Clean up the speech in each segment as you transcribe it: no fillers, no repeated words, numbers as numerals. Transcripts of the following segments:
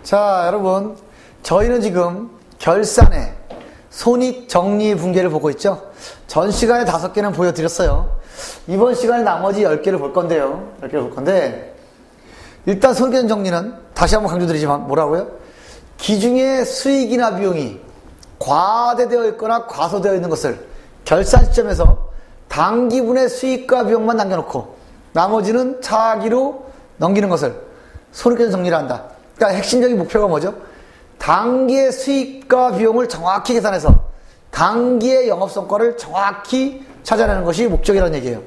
자, 여러분, 저희는 지금 결산의 손익정리분계를 보고 있죠. 전 시간에 5개는 보여드렸어요. 이번 시간에 나머지 10개를 볼 건데요. 10개를 볼 건데, 일단 손익정리는 다시 한번 강조드리지만 뭐라고요? 기중의 수익이나 비용이 과대되어 있거나 과소되어 있는 것을 결산 시점에서 당기분의 수익과 비용만 남겨놓고 나머지는 차기로 넘기는 것을 손익정리를 한다. 그러니까 핵심적인 목표가 뭐죠? 단기의 수익과 비용을 정확히 계산해서 단기의 영업성과를 정확히 찾아내는 것이 목적이라는 얘기예요.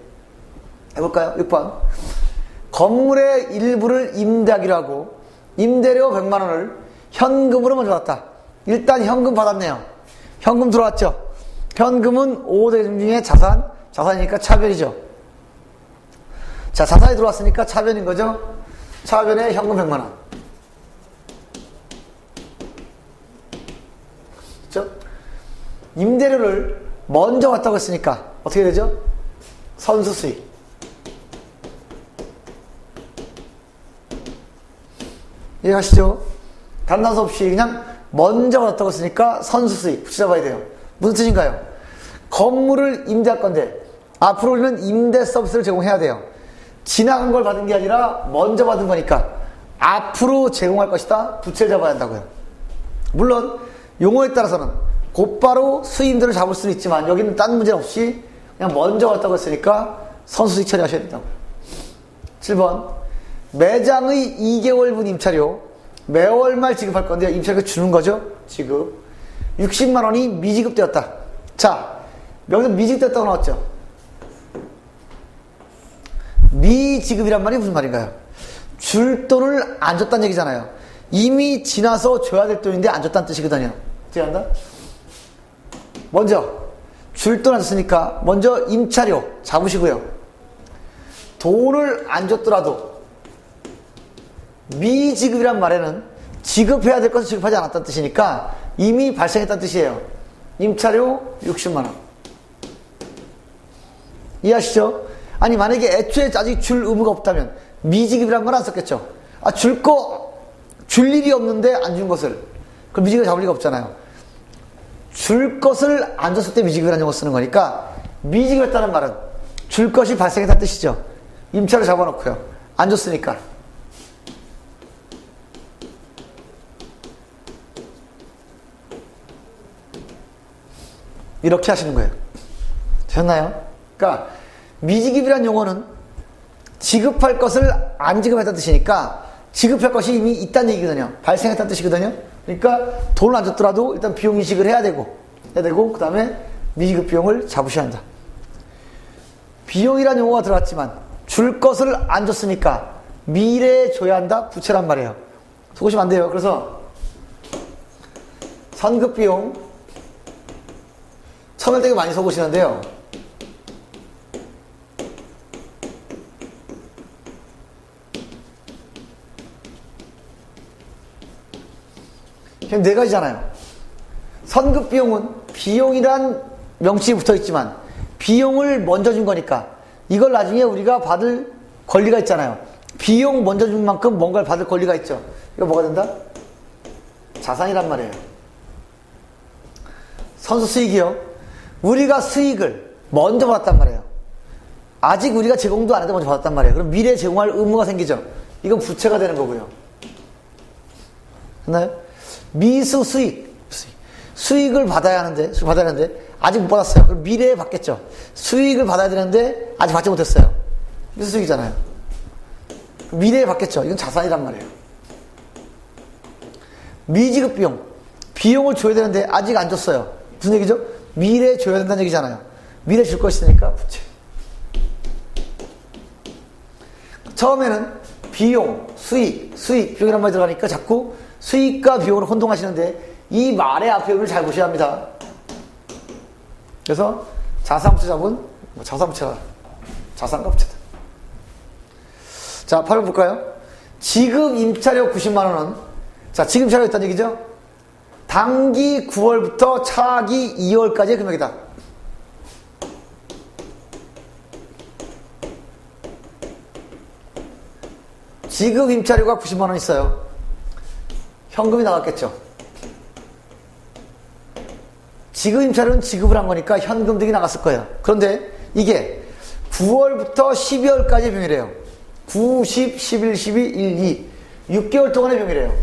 해볼까요? 6번. 건물의 일부를 임대하기로 하고 임대료 100만 원을 현금으로 먼저 받았다. 일단 현금 받았네요. 현금 들어왔죠. 현금은 5대 중에 자산이니까 차변이죠. 자, 자산이 들어왔으니까 차변인 거죠. 차변에 현금 100만 원. 그렇죠? 임대료를 먼저 왔다고 했으니까 어떻게 되죠? 선수수익. 이해하시죠? 단단수 없이 그냥 먼저 왔다고 했으니까 선수수익 붙여잡아야 돼요. 무슨 뜻인가요? 건물을 임대할 건데 앞으로 우리는 임대 서비스를 제공해야 돼요. 지나간 걸 받은 게 아니라 먼저 받은 거니까 앞으로 제공할 것이다. 부채를 잡아야 한다고요. 물론 용어에 따라서는 곧바로 수임들을 잡을 수는 있지만 여기는 딴 문제 없이 그냥 먼저 왔다고 했으니까 선수수익 처리하셔야 된다고요. 7번. 매장의 2개월분 임차료 매월 말 지급할 건데요. 임차료 주는 거죠. 지급. 60만 원이 미지급되었다. 자, 여기서 미지급되었다고 나왔죠. 미지급이란 말이 무슨 말인가요? 줄 돈을 안 줬다는 얘기잖아요. 이미 지나서 줘야 될 돈인데 안 줬다는 뜻이거든요. 어떻게 한다? 먼저 줄 돈 안 줬으니까 먼저 임차료 잡으시고요. 돈을 안 줬더라도 미지급이란 말에는 지급해야 될 것을 지급하지 않았다는 뜻이니까 이미 발생했다는 뜻이에요. 임차료 60만 원. 이해하시죠? 아니 만약에 애초에 아직 줄 의무가 없다면 미지급이란 말 안 썼겠죠. 아, 줄 일이 없는데 안 준 것을 그럼 미지급 잡을 리가 없잖아요. 줄 것을 안 줬을 때 미지급이라는 용어 쓰는 거니까 미지급했다는 말은 줄 것이 발생했다는 뜻이죠. 임차료 잡아놓고요. 안 줬으니까. 이렇게 하시는 거예요. 되셨나요? 그러니까 미지급이라는 용어는 지급할 것을 안 지급했다는 뜻이니까 지급할 것이 이미 있다는 얘기거든요. 발생했다는 뜻이거든요. 그러니까 돈을 안 줬더라도 일단 비용 인식을 해야 되고 그 다음에 미지급 비용을 잡으셔야 한다. 비용이라는 용어가 들어갔지만 줄 것을 안 줬으니까 미래에 줘야 한다. 부채란 말이에요. 속으시면 안 돼요. 그래서 선급 비용 처음에 되게 많이 속으시는데요. 그럼 4가지잖아요. 선급 비용은 비용이란 명칭이 붙어 있지만 비용을 먼저 준 거니까 이걸 나중에 우리가 받을 권리가 있잖아요. 비용 먼저 준 만큼 뭔가를 받을 권리가 있죠. 이거 뭐가 된다? 자산이란 말이에요. 선수 수익이요. 우리가 수익을 먼저 받았단 말이에요. 아직 우리가 제공도 안 해도 먼저 받았단 말이에요. 그럼 미래에 제공할 의무가 생기죠. 이건 부채가 되는 거고요. 됐나요? 미수 수익을 받아야 하는데 아직 못 받았어요. 그럼 미래에 받겠죠. 수익을 받아야 되는데 아직 받지 못했어요. 미수 수익이잖아요. 미래에 받겠죠. 이건 자산이란 말이에요. 미지급 비용을 줘야 되는데 아직 안 줬어요. 무슨 얘기죠? 미래에 줘야 된다는 얘기잖아요. 미래에 줄 것이니까 부채. 처음에는 비용, 비용이란 말이 들어가니까 자꾸 수익과 비용을 혼동하시는데 이 말의 앞에 의미를 잘 보셔야 합니다. 그래서 자산부채 잡은 자산부채가 자산과 부채다. 자, 8번 볼까요? 지급 임차료 90만 원은 자, 지급 임차료 있다는 얘기죠? 단기 9월부터 차기 2월까지의 금액이다. 지급 임차료가 90만 원 있어요. 현금이 나갔겠죠. 지급 임차료는 지급을 한 거니까 현금 등이 나갔을 거예요. 그런데 이게 9월부터 12월까지의 병이래요. 9, 10, 11, 12, 1, 2 6개월 동안의 병이래요.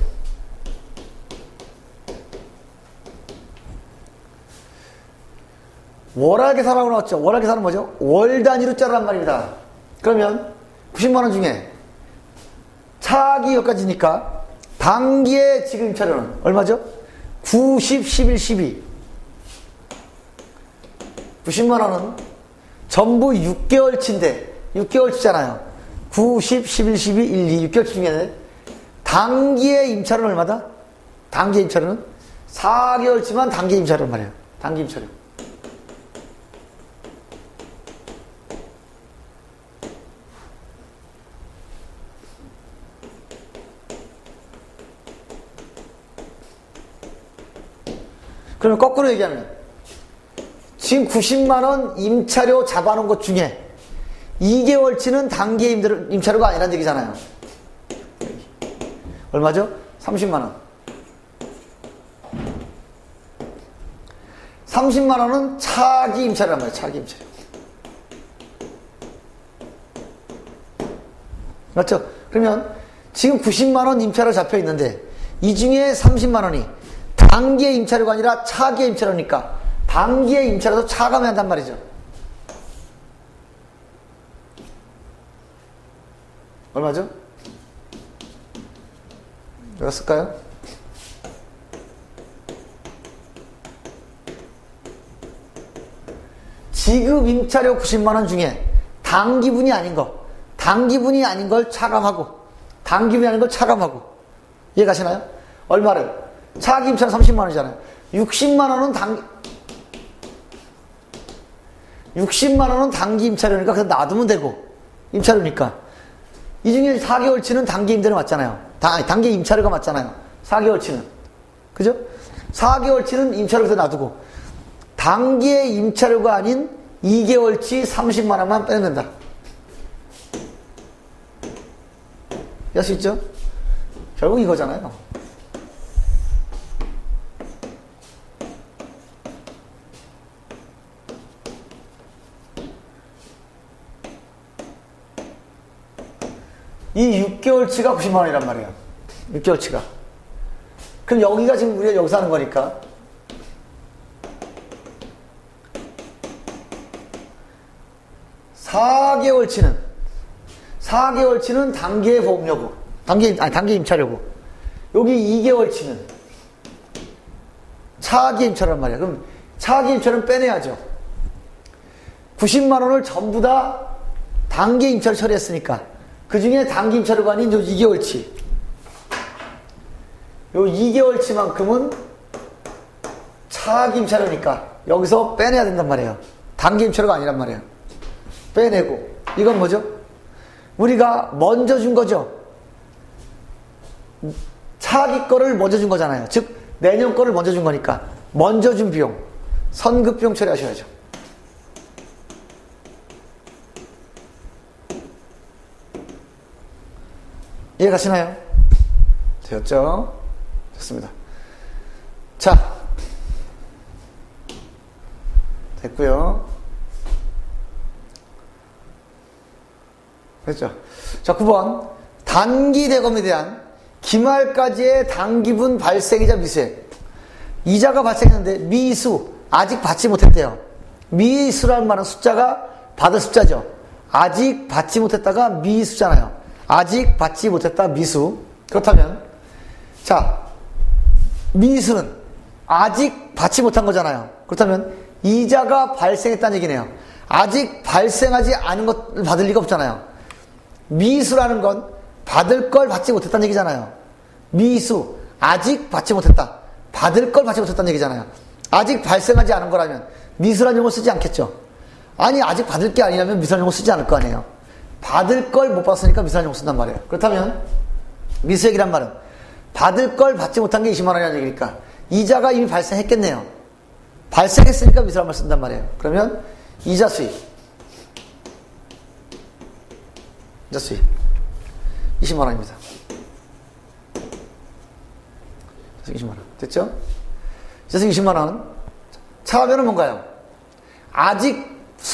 월화 계산하고 나왔죠. 월화 계산은 뭐죠? 월 단위로 자르란 말입니다. 그러면 90만원 중에 차기 여기까지니까 단기의 지급 임차료는 얼마죠? 9, 10, 11, 12 90만원은 전부 6개월치인데 6개월치잖아요. 9, 10, 11, 12, 1, 2 6개월치 중에 단기의 임차료는 얼마다? 단기의 임차료는 4개월치만 단기 임차료란 말이에요. 단기 임차료. 그러면 거꾸로 얘기하면 지금 90만원 임차료 잡아놓은 것 중에 2개월치는 단기 임차료가 아니란 얘기잖아요. 얼마죠? 30만원. 30만원은 차기 임차료란 말이에요. 차기 임차료. 맞죠? 그러면 지금 90만원 임차료 잡혀 있는데 이 중에 30만원이 단기의 임차료가 아니라 차기의 임차료니까 단기의 임차료도 차감해야 한단 말이죠. 얼마죠? 몇 쓸까요? 지급 임차료 90만원 중에 단기분이 아닌 걸 차감하고 단기분이 아닌 걸 차감하고 이해가시나요? 얼마를? 차기 임차료 30만원이잖아요. 60만원은 단기 임차료니까 그냥 놔두면 되고 임차료니까 이 중에 4개월치는 단기 임대료 맞잖아요. 단기 임차료가 맞잖아요. 4개월치는 그죠? 4개월치는 임차료에서 놔두고 단기의 임차료가 아닌 2개월치 30만원만 빼면 된다. 이해할 수 있죠? 결국 이거잖아요. 이 6개월치가 90만원이란 말이에요. 6개월치가. 그럼 여기가 지금 우리가 여기서 하는 거니까 4개월치는 단기의 보험료고 단기 임차료고 여기 2개월치는 차기 임차료란 말이에요. 그럼 차기 임차료는 빼내야죠. 90만원을 전부 다 단기 임차료 처리했으니까 그 중에 단기 임차료가 아닌 요 2개월치 요 2개월치만큼은 차기 임차료니까 여기서 빼내야 된단 말이에요. 단기 임차료가 아니란 말이에요. 빼내고 이건 뭐죠? 우리가 먼저 준 거죠. 차기 거를 먼저 준 거잖아요. 즉 내년 거를 먼저 준 거니까 먼저 준 비용 선급 비용 처리하셔야죠. 이해 가시나요? 되었죠? 됐습니다. 자, 됐고요. 됐죠? 자, 9번 단기 대금에 대한 기말까지의 단기분 발생이자 미수액. 이자가 발생했는데 미수 아직 받지 못했대요. 미수라는 말은 숫자가 받을 숫자죠. 아직 받지 못했다가 미수잖아요. 아직 받지 못했다 미수. 그렇다면 자, 미수는 아직 받지 못한 거잖아요. 그렇다면 이자가 발생했다는 얘기네요. 아직 발생하지 않은 것을 받을 리가 없잖아요. 미수라는 건 받을 걸 받지 못했다는 얘기잖아요. 미수 아직 받지 못했다. 받을 걸 받지 못했다는 얘기잖아요. 아직 발생하지 않은 거라면 미수라는 용어 쓰지 않겠죠. 아니 아직 받을 게 아니라면 미수라는 용어 쓰지 않을 거 아니에요. 받을 걸 못 받았으니까 미수라는 용어 쓴단 말이에요. 그렇다면 미수액이란 말은 받을 걸 받지 못한 게 20만 원이라는 얘기니까 이자가 이미 발생했겠네요. 발생했으니까 미수라는 말 쓴단 말이에요. 그러면 이자 수익 20만 원입니다. 이자수익 20만원. 됐죠? 이자수익 20만원. 차변은 뭔가요? 아직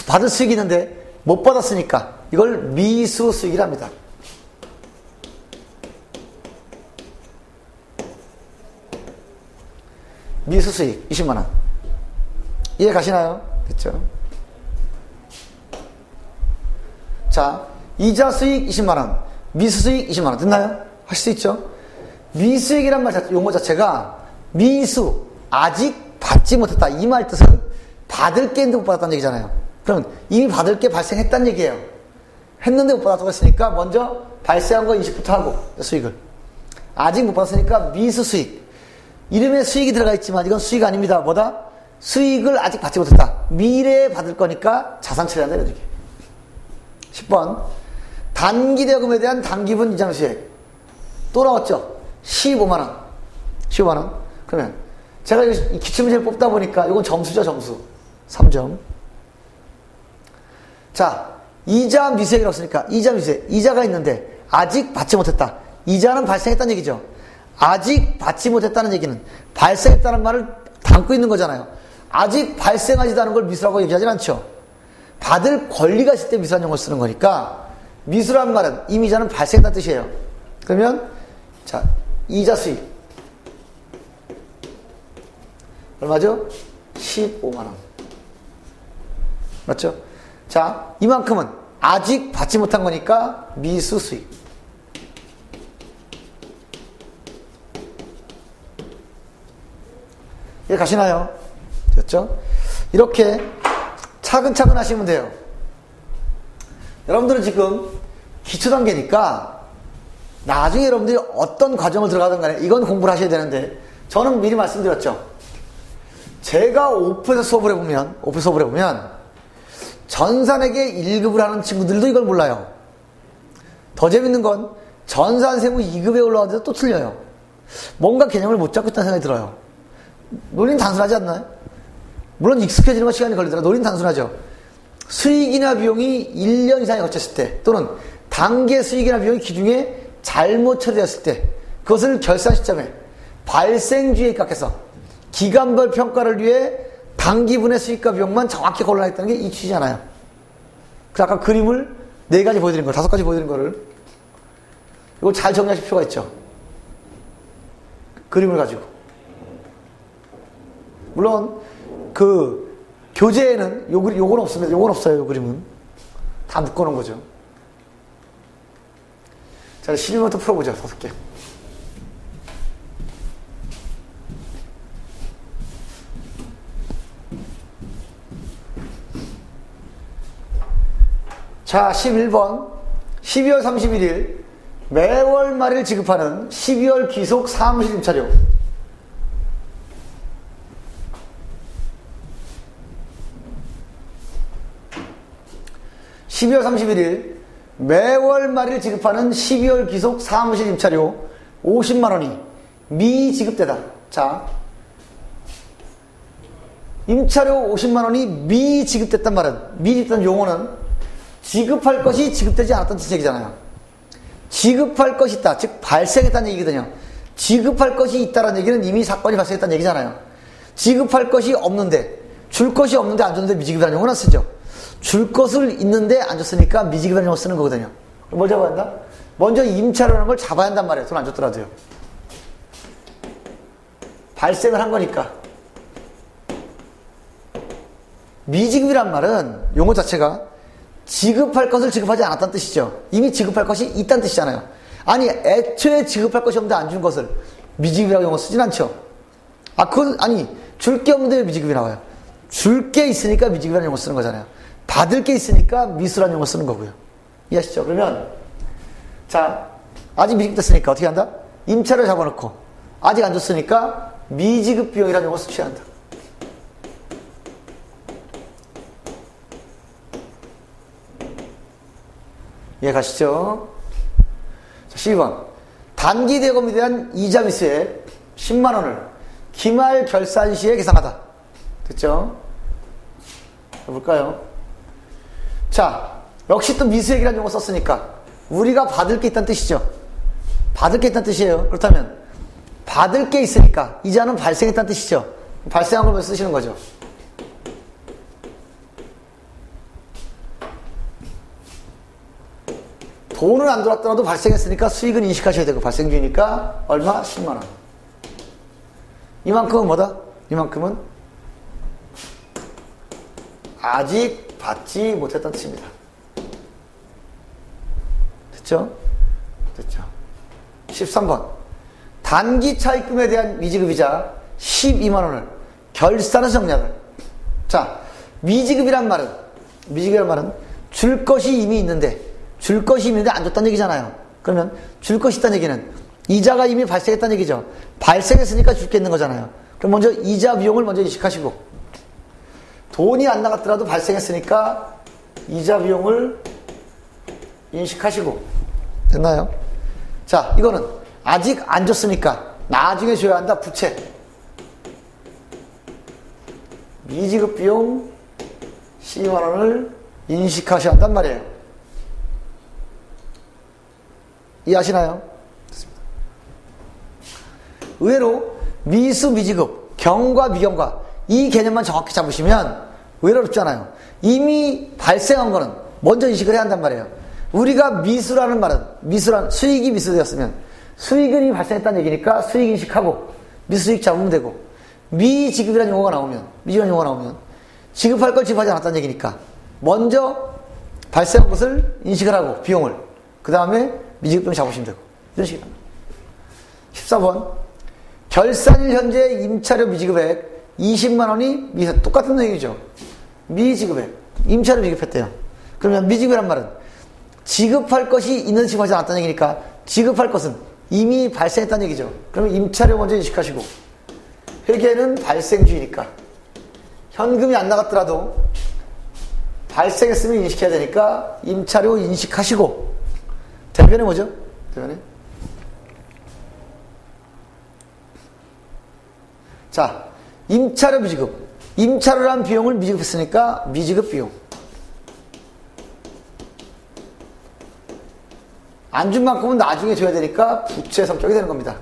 받을 수익이 있는데 못 받았으니까 이걸 미수수익이랍니다. 미수수익 20만원. 이해 가시나요? 됐죠? 자, 이자수익 20만원, 미수수익 20만원. 됐나요? 하실 수 있죠? 미수익이란 용어 자체가 미수, 아직 받지 못했다. 이 말 뜻은 받을 게 있는데 못 받았다는 얘기잖아요. 그럼 이미 받을 게 발생했다는 얘기예요. 했는데 못 받았다고 했으니까 먼저 발생한 거 인식부터 하고, 수익을. 아직 못 받았으니까 미수수익. 이름에 수익이 들어가 있지만 이건 수익 아닙니다. 뭐다? 수익을 아직 받지 못했다. 미래에 받을 거니까 자산 처리한다. 이렇게. 10번. 단기대금에 대한 단기분 이자수익. 또 나왔죠? 15만원. 15만원. 그러면 제가 기출문제를 뽑다 보니까 이건 점수죠, 점수. 3점. 자, 이자 미수액이라고 쓰니까 이자 미수액. 이자가 있는데 아직 받지 못했다. 이자는 발생했다는 얘기죠. 아직 받지 못했다는 얘기는 발생했다는 말을 담고 있는 거잖아요. 아직 발생하지도 않은 걸 미수라고 얘기하진 않죠. 받을 권리가 있을 때 미수라는 용어를 쓰는 거니까 미수라는 말은 이미 이자는 발생했다는 뜻이에요. 그러면 자, 이자 수익 얼마죠? 15만원. 맞죠? 자, 이만큼은 아직 받지 못한 거니까 미수 수익. 이해 가시나요? 됐죠? 이렇게 차근차근 하시면 돼요. 여러분들은 지금 기초 단계니까 나중에 여러분들이 어떤 과정을 들어가든 간에 이건 공부를 하셔야 되는데 저는 미리 말씀드렸죠. 제가 오프에서 수업을 해보면 전산에게 1급을 하는 친구들도 이걸 몰라요. 더 재밌는 건 전산 세무 2급에 올라왔는데 또 틀려요. 뭔가 개념을 못 잡고 있다는 생각이 들어요. 논리는 단순하지 않나요? 물론 익숙해지는 건 시간이 걸리더라도 논리는 단순하죠. 수익이나 비용이 1년 이상에 거쳤을 때 또는 단계 수익이나 비용이 기준에 잘못 처리되었을 때 그것을 결산 시점에 발생주에 입각해서 기간별 평가를 위해 단기분의 수익과 비용만 정확히 골라냈다는 게 이 취지잖아요. 그래서 아까 그림을 4가지 보여드린 걸, 5가지 보여드린 거를 이걸 잘 정리하실 필요가 있죠. 그림을 가지고. 물론 그 교재에는 요건 없습니다. 요건 없어요. 요 그림은 다 묶어놓은 거죠. 자, 12번부터 풀어보죠. 5개. 자, 11번. 12월 31일 매월 말일 지급하는 12월 귀속 사무실 임차료. (12월 31일) 매월 말일 지급하는 12월 귀속 사무실 임차료 50만원이 미지급되다. 자, 임차료 50만원이 미지급됐단 말은, 미지급된 용어는 지급할 것이 지급되지 않았다는 뜻 얘기잖아요. 지급할 것이 있다, 즉 발생했다는 얘기거든요. 지급할 것이 있다는 얘기는 이미 사건이 발생했다는 얘기잖아요. 지급할 것이 없는데, 줄 것이 없는데 안 줬는데 미지급이라는 용어는 쓰죠. 줄 것을 있는데 안 줬으니까 미지급이라는 용어 쓰는 거거든요. 뭘 잡아야 한다? 먼저 임차료라는 걸 잡아야 한단 말이에요. 돈 안 줬더라도요. 발생을 한 거니까. 미지급이란 말은 용어 자체가 지급할 것을 지급하지 않았다는 뜻이죠. 이미 지급할 것이 있다는 뜻이잖아요. 아니, 애초에 지급할 것이 없는데 안 준 것을 미지급이라고 용어 쓰진 않죠. 아니, 줄 게 없는데 왜 미지급이 나와요? 줄 게 있으니까 미지급이라는 용어 쓰는 거잖아요. 받을 게 있으니까 미수라는 용어 쓰는 거고요. 이해하시죠? 그러면, 자, 아직 미지급 됐으니까 어떻게 한다? 임차를 잡아놓고, 아직 안 줬으니까 미지급 비용이라는 용어 취한다. 이해 가시죠? 자, 12번. 단기 대금에 대한 이자 미수액 10만원을 기말 결산 시에 계산하다. 됐죠? 볼까요? 자, 역시 또 미수액이라는 용어 썼으니까 우리가 받을 게 있다는 뜻이죠. 받을 게 있다는 뜻이에요. 그렇다면 받을 게 있으니까 이자는 발생했다는 뜻이죠. 발생한 걸 쓰시는 거죠. 돈은 안 들어왔더라도 발생했으니까 수익은 인식하셔야 되고, 발생주니까 얼마? 10만 원. 이만큼은 뭐다? 이만큼은 아직 받지 못했다는 뜻입니다. 됐죠? 됐죠. 13번. 단기 차입금에 대한 미지급이자 12만 원을 결산해서 정리하다. 자, 미지급이란 말은 줄 것이 이미 있는데 안 줬다는 얘기잖아요. 그러면 줄 것이 있다는 얘기는 이자가 이미 발생했다는 얘기죠. 발생했으니까 줄 게 있는 거잖아요. 그럼 먼저 이자 비용을 먼저 인식하시고, 돈이 안 나갔더라도 발생했으니까 이자 비용을 인식하시고, 됐나요? 자, 이거는 아직 안 줬으니까 나중에 줘야 한다. 부채. 미지급 비용 12만 원을 인식하셔야 한단 말이에요. 이해하시나요? 의외로 미수, 미지급, 경과, 미경과 이 개념만 정확히 잡으시면 의외로 어렵잖아요. 이미 발생한 거는 먼저 인식을 해야 한단 말이에요. 우리가 미수라는 말은, 수익이 미수되었으면 수익은 이미 발생했다는 얘기니까 수익 인식하고 미수익 잡으면 되고, 미지급이라는 용어가 나오면 지급할 걸 지급하지 않았다는 얘기니까 먼저 발생한 것을 인식을 하고 비용을, 그 다음에 미지급 비용 잡으시면 되고, 이런 식이다. 14번. 결산일 현재 임차료 미지급액 20만 원이 똑같은 얘기죠. 미지급액. 임차료 미지급했대요. 그러면 미지급이란 말은 지급할 것이 있는 지급하지 않았다는 얘기니까 지급할 것은 이미 발생했다는 얘기죠. 그러면 임차료 먼저 인식하시고, 회계는 발생주의니까 현금이 안 나갔더라도 발생했으면 인식해야 되니까 임차료 인식하시고, 대변에 뭐죠? 대변에. 자, 임차료 미지급. 임차료란 비용을 미지급했으니까 미지급 비용. 안 준 만큼은 나중에 줘야 되니까 부채 성격이 되는 겁니다.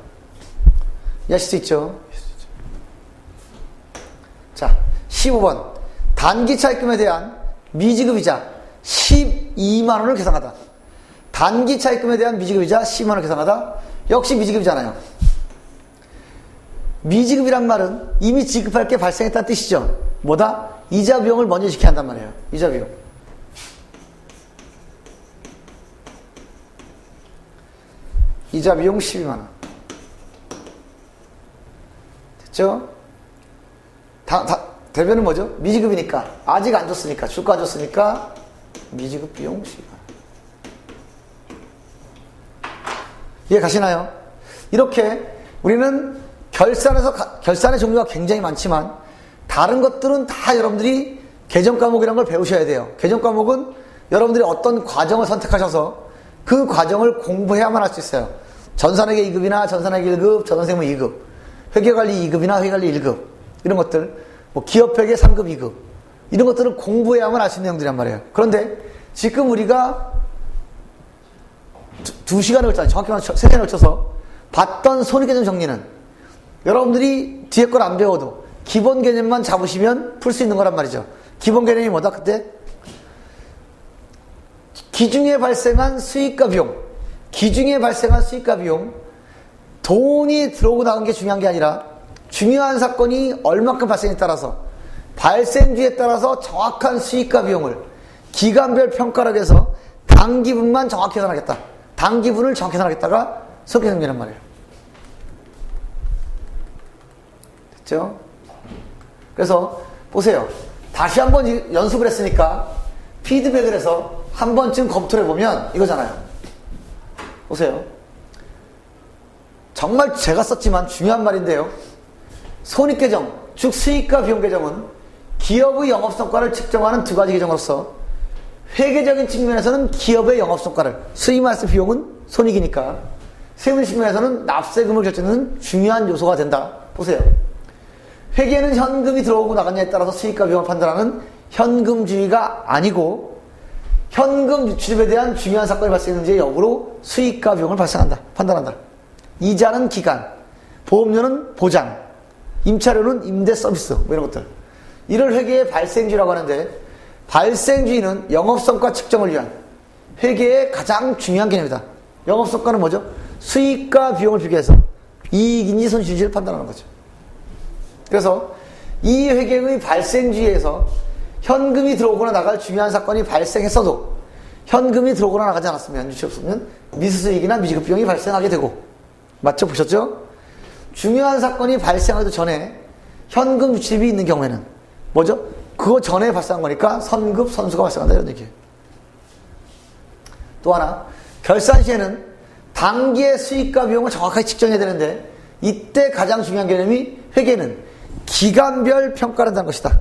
이해하실 수 있죠? 자, 15번. 단기 차입금에 대한 미지급이자 12만 원을 계산하다. 단기 차입금에 대한 미지급이자 12만 원을 계산하다. 역시 미지급이잖아요. 미지급이란 말은 이미 지급할 게 발생했다는 뜻이죠. 뭐다? 이자 비용을 먼저 인식해야 한단 말이에요. 이자 비용. 이자 비용 12만 원. 됐죠? 대변은 뭐죠? 미지급이니까. 아직 안 줬으니까. 줄 거 안 줬으니까 미지급 비용 12만 원. 이해 가시나요? 이렇게 우리는 결산의 종류가 굉장히 많지만 다른 것들은 다 여러분들이 개정 과목이라는 걸 배우셔야 돼요. 개정 과목은 여러분들이 어떤 과정을 선택하셔서 그 과정을 공부해야만 할 수 있어요. 전산회계 2급이나 전산회계 1급, 전산세무 2급, 회계관리 2급이나 회계관리 1급, 이런 것들, 뭐 기업회계 3급, 2급, 이런 것들을 공부해야만 알 수 있는 내용들이란 말이에요. 그런데 지금 우리가 2시간을 걸쳐, 정확히 말하면 3시간을 걸쳐서 봤던 손익개념 정리는 여러분들이 뒤에 걸 안 배워도 기본 개념만 잡으시면 풀 수 있는 거란 말이죠. 기본 개념이 뭐다? 그때 기중에 발생한 수익과 비용, 돈이 들어오고 나간 게 중요한 게 아니라 중요한 사건이 얼마큼 발생에 따라서 발생주에 따라서 정확한 수익과 비용을 기간별 평가를 해서 단기분만 정확히 계산하겠다. 단기분을 정확히 계산하겠다가 손익개념이란 말이에요. 됐죠? 그래서 보세요. 다시 한번 연습을 했으니까 피드백을 해서 한 번쯤 검토를 해보면 이거잖아요. 보세요. 정말 제가 썼지만 중요한 말인데요. 손익계정, 즉 수익과 비용 계정은 기업의 영업성과를 측정하는 두 가지 계정으로서 회계적인 측면에서는 기업의 영업성과를, 수익 마이너스 비용은 손익이니까 세무 측면에서는 납세금을 결정하는 중요한 요소가 된다. 보세요. 회계는 현금이 들어오고 나갔냐에 따라서 수익과 비용을 판단하는 현금주의가 아니고 현금 유출입에 대한 중요한 사건이 발생했는지의 여부로 수익과 비용을 판단한다. 이자는 기간, 보험료는 보장, 임차료는 임대 서비스, 뭐 이런 것들. 이를 회계의 발생주의라고 하는데, 발생주의는 영업성과 측정을 위한 회계의 가장 중요한 개념이다. 영업성과는 뭐죠? 수익과 비용을 비교해서 이익인지 손실인지를 판단하는 거죠. 그래서 이 회계의 발생주의에서 현금이 들어오거나 나갈 중요한 사건이 발생했어도 현금이 들어오거나 나가지 않았으면, 유치 없으면 미수수익이나 미지급 비용이 발생하게 되고, 맞죠? 보셨죠? 중요한 사건이 발생하기도 전에 현금 유출입이 있는 경우에는 뭐죠? 그거 전에 발생한 거니까 선급, 선수가 발생한다, 이런 얘기예요. 또 하나, 결산 시에는 당기의 수익과 비용을 정확하게 측정해야 되는데, 이때 가장 중요한 개념이 회계는 기간별 평가를 한다는 것이다.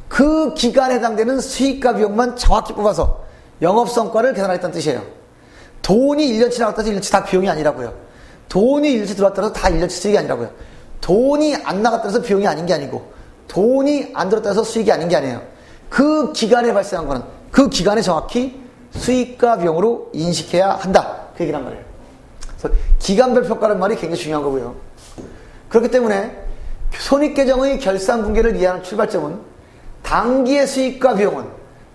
그 기간에 해당되는 수익과 비용만 정확히 뽑아서 영업성과를 계산하겠다는 뜻이에요. 돈이 1년치 나갔다 해서 1년치 다 비용이 아니라고요. 돈이 1년치 들어왔다 해서 다 1년치 수익이 아니라고요. 돈이 안 나갔다 해서 비용이 아닌 게 아니고, 돈이 안 들었다 해서 수익이 아닌 게 아니에요. 그 기간에 발생한 거는 그 기간에 정확히 수익과 비용으로 인식해야 한다, 그 얘기란 말이에요. 그래서 기간별 평가라는 말이 굉장히 중요한 거고요. 그렇기 때문에 손익계정의 결산분계를 이해하는 출발점은 단기의 수익과 비용은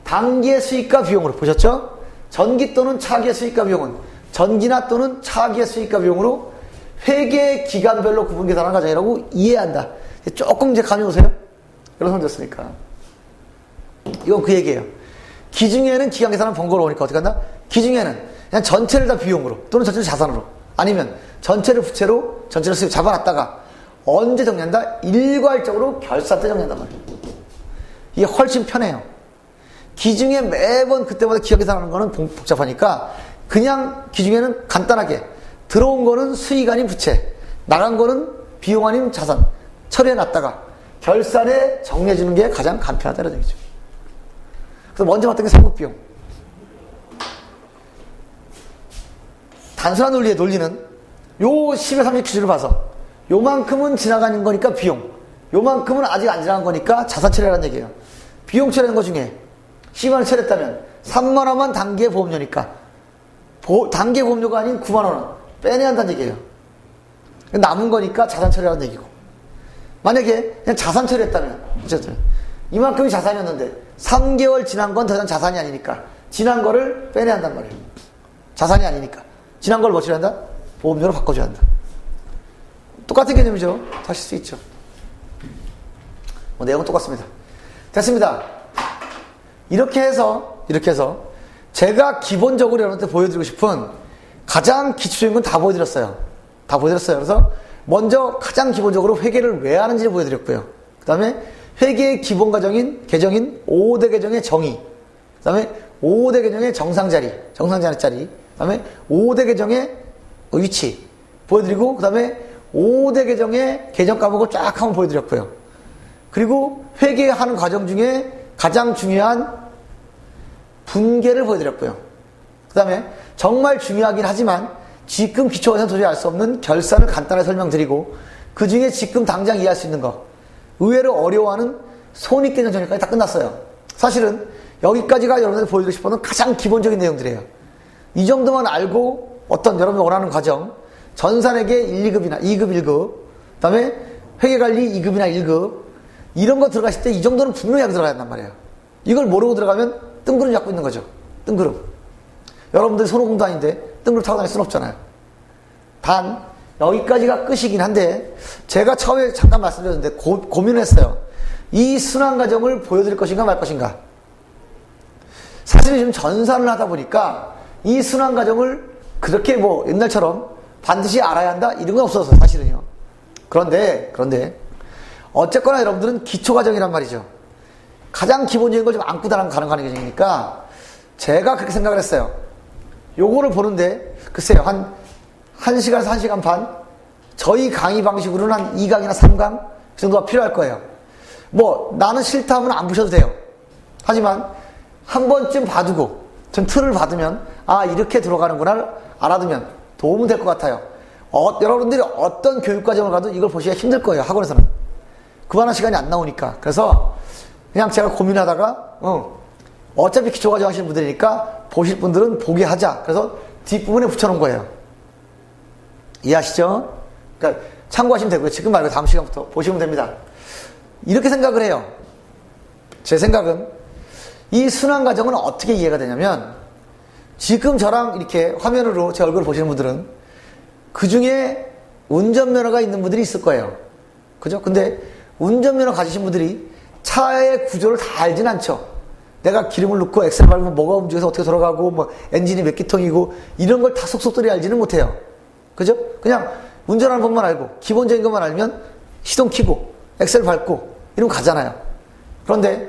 단기의 수익과 비용으로, 보셨죠? 전기 또는 차기의 수익과 비용은 전기나 또는 차기의 수익과 비용으로 회계 기간별로 구분 계산하는 과정이라고 이해한다. 조금 이제 감이 오세요? 여러 번 됐으니까. 이건 그 얘기예요. 기중에는 기간 계산은 번거로우니까 어떻게 한다? 기중에는 그냥 전체를 다 비용으로 또는 전체를 자산으로, 아니면 전체를 부채로 전체를 수익 잡아놨다가 언제 정리한다? 일괄적으로 결산 때 정리한단 말이에요. 이게 훨씬 편해요. 기중에 매번 그때마다 기간 계산하는 거는 복잡하니까 그냥 기중에는 간단하게 들어온 거는 수익 아닌 부채, 나간 거는 비용 아닌 자산 처리해놨다가 결산에 정리해주는 게 가장 간편하다는 얘기죠. 그래서 먼저 봤던 게 상급비용. 단순한 논리는 요 10에 30 기준을 봐서 요만큼은 지나가는 거니까 비용, 요만큼은 아직 안 지나간 거니까 자산 처리라는 얘기예요. 비용 처리하는 것 중에 10만 원 처리했다면 3만 원만 단기의 보험료니까 단기의 보험료가 아닌 9만 원은 빼내야 한다는 얘기예요. 남은 거니까 자산 처리라는 얘기고, 만약에 그냥 자산 처리했다면 어쨌든 이만큼이 자산이었는데 3개월 지난 건 더 이상 자산이 아니니까 지난 거를 빼내야 한단 말이에요. 자산이 아니니까 지난 걸 뭐 처리한다? 보험료로 바꿔줘야 한다. 똑같은 개념이죠. 하실 수 있죠. 내용은 똑같습니다. 됐습니다. 이렇게 해서 제가 기본적으로 여러분한테 보여드리고 싶은 가장 기초적인 건 다 보여드렸어요. 그래서 먼저 가장 기본적으로 회계를 왜 하는지 보여드렸고요. 그 다음에 회계의 기본 개정인 5대 개정의 정의, 그 다음에 5대 개정의 정상자리, 그 다음에 5대 개정의 위치 보여드리고, 그 다음에 5대 개정의 개정 과목을 쫙 한번 보여드렸고요. 그리고 회계하는 과정 중에 가장 중요한 분계를 보여드렸고요. 그 다음에 정말 중요하긴 하지만 지금 기초과정에서 도저히 알 수 없는 결산을 간단하게 설명드리고, 그 중에 지금 당장 이해할 수 있는 거, 의외로 어려워하는 손익계정 정리까지 다 끝났어요. 사실은 여기까지가 여러분들이 보여드리고 싶어하는 가장 기본적인 내용들이에요. 이 정도만 알고 어떤 여러분이 원하는 과정, 전산회계 1, 2급이나 2급, 1급, 그 다음에 회계관리 2급이나 1급, 이런 거 들어가실 때 이 정도는 분명히 하고 들어가야 한단 말이에요. 이걸 모르고 들어가면 뜬구름 잡고 있는 거죠. 뜬구름. 여러분들이 손오공도 아닌데 뜬구름 타고 다닐 수는 없잖아요. 단 여기까지가 끝이긴 한데, 제가 처음에 잠깐 말씀드렸는데 고민했어요. 이 순환 과정을 보여드릴 것인가 말 것인가. 사실 지금 전산을 하다 보니까 이 순환 과정을 그렇게 뭐 옛날처럼 반드시 알아야 한다 이런 건 없어서 사실은요. 그런데 어쨌거나 여러분들은 기초 과정이란 말이죠. 가장 기본적인 걸 좀 안고 가는 과정이니까 제가 그렇게 생각을 했어요. 요거를 보는데 글쎄요, 한 1시간에서 1시간 반, 저희 강의 방식으로는 한 2강이나 3강 그 정도가 필요할 거예요. 뭐 나는 싫다 하면 안 보셔도 돼요. 하지만 한 번쯤 봐두고 전 틀을 받으면 이렇게 들어가는구나 알아두면 도움은 될 것 같아요. 여러분들이 어떤 교육과정을 가도 이걸 보시기가 힘들 거예요. 학원에서는 그만한 시간이 안 나오니까. 그래서 그냥 제가 고민하다가 어차피 기초과정 하시는 분들이니까 보실 분들은 보게 하자. 그래서 뒷부분에 붙여놓은 거예요. 이해하시죠? 그러니까 참고하시면 되고요. 지금 말고 다음 시간부터 보시면 됩니다. 이렇게 생각을 해요. 제 생각은 이 순환 과정은 어떻게 이해가 되냐면 지금 저랑 이렇게 화면으로 제 얼굴을 보시는 분들은 그 중에 운전면허가 있는 분들이 있을 거예요. 그죠? 근데 운전면허 가지신 분들이 차의 구조를 다 알진 않죠. 내가 기름을 넣고 엑셀 밟으면 뭐가 움직여서 어떻게 돌아가고 뭐 엔진이 몇 기통이고 이런 걸 다 속속들이 알지는 못해요. 그죠? 그냥 운전하는 법만 알고 기본적인 것만 알면 시동 켜고 엑셀 밟고 이러면 가잖아요. 그런데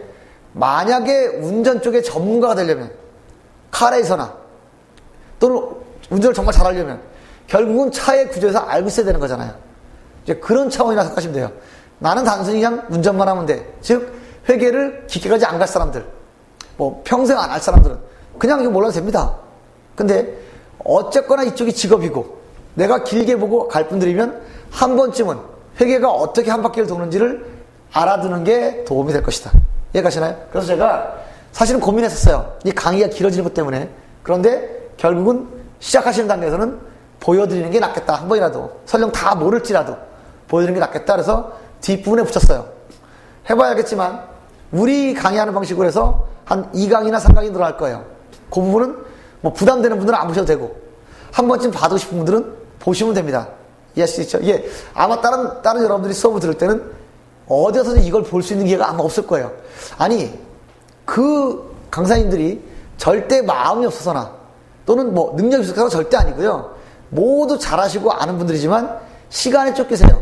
만약에 운전 쪽에 전문가가 되려면 카레이서나 또는 운전을 정말 잘하려면 결국은 차의 구조에서 알고 있어야 되는 거잖아요. 이제 그런 차원이라 생각하시면 돼요. 나는 단순히 그냥 운전만 하면 돼. 즉 회계를 깊게까지 안 갈 사람들, 뭐 평생 안 할 사람들은 그냥 이거 몰라도 됩니다. 근데 어쨌거나 이쪽이 직업이고 내가 길게 보고 갈 분들이면 한 번쯤은 회계가 어떻게 한 바퀴를 도는지를 알아두는 게 도움이 될 것이다. 이해가시나요? 그래서 제가 사실은 고민했었어요. 이 강의가 길어지는 것 때문에. 그런데 결국은 시작하시는 단계에서는 보여드리는 게 낫겠다. 한 번이라도. 설령 다 모를지라도 보여드리는 게 낫겠다. 그래서 뒷부분에 붙였어요. 해봐야 알겠지만 우리 강의하는 방식으로 해서 한 2강이나 3강이 늘어날 거예요. 그 부분은 뭐 부담되는 분들은 안 보셔도 되고 한 번쯤 봐두고 싶은 분들은 보시면 됩니다. 이해하시죠? 이게 아마 다른 여러분들이 수업을 들을 때는 어디서든 이걸 볼 수 있는 기회가 아마 없을 거예요. 아니 그 강사님들이 절대 마음이 없어서나 또는 뭐 능력이 부족해서 절대 아니고요. 모두 잘하시고 아는 분들이지만 시간에 쫓기세요.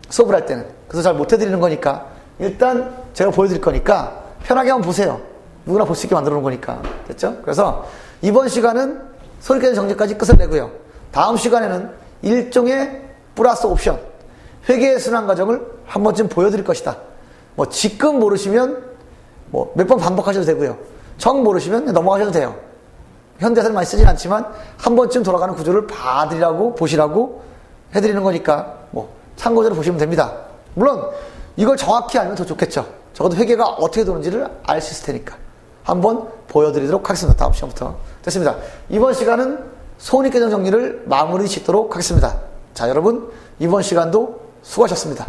수업을 할 때는. 그래서 잘 못해드리는 거니까 일단 제가 보여드릴 거니까 편하게 한번 보세요. 누구나 볼 수 있게 만들어 놓은 거니까. 됐죠? 그래서 이번 시간은 손익계산 정리까지 끝을 내고요. 다음 시간에는 일종의 플러스 옵션, 회계의 순환 과정을 한 번쯤 보여드릴 것이다. 뭐 지금 모르시면 뭐 몇 번 반복하셔도 되고요. 정 모르시면 넘어가셔도 돼요. 현대사를 많이 쓰진 않지만 한 번쯤 돌아가는 구조를 봐드리라고 보시라고 해드리는 거니까 뭐 참고적으로 보시면 됩니다. 물론 이걸 정확히 알면 더 좋겠죠. 적어도 회계가 어떻게 도는지를 알 수 있을 테니까 한번 보여드리도록 하겠습니다. 다음 시간부터. 됐습니다. 이번 시간은 손익계정 정리를 마무리 짓도록 하겠습니다. 자, 여러분 이번 시간도 수고하셨습니다.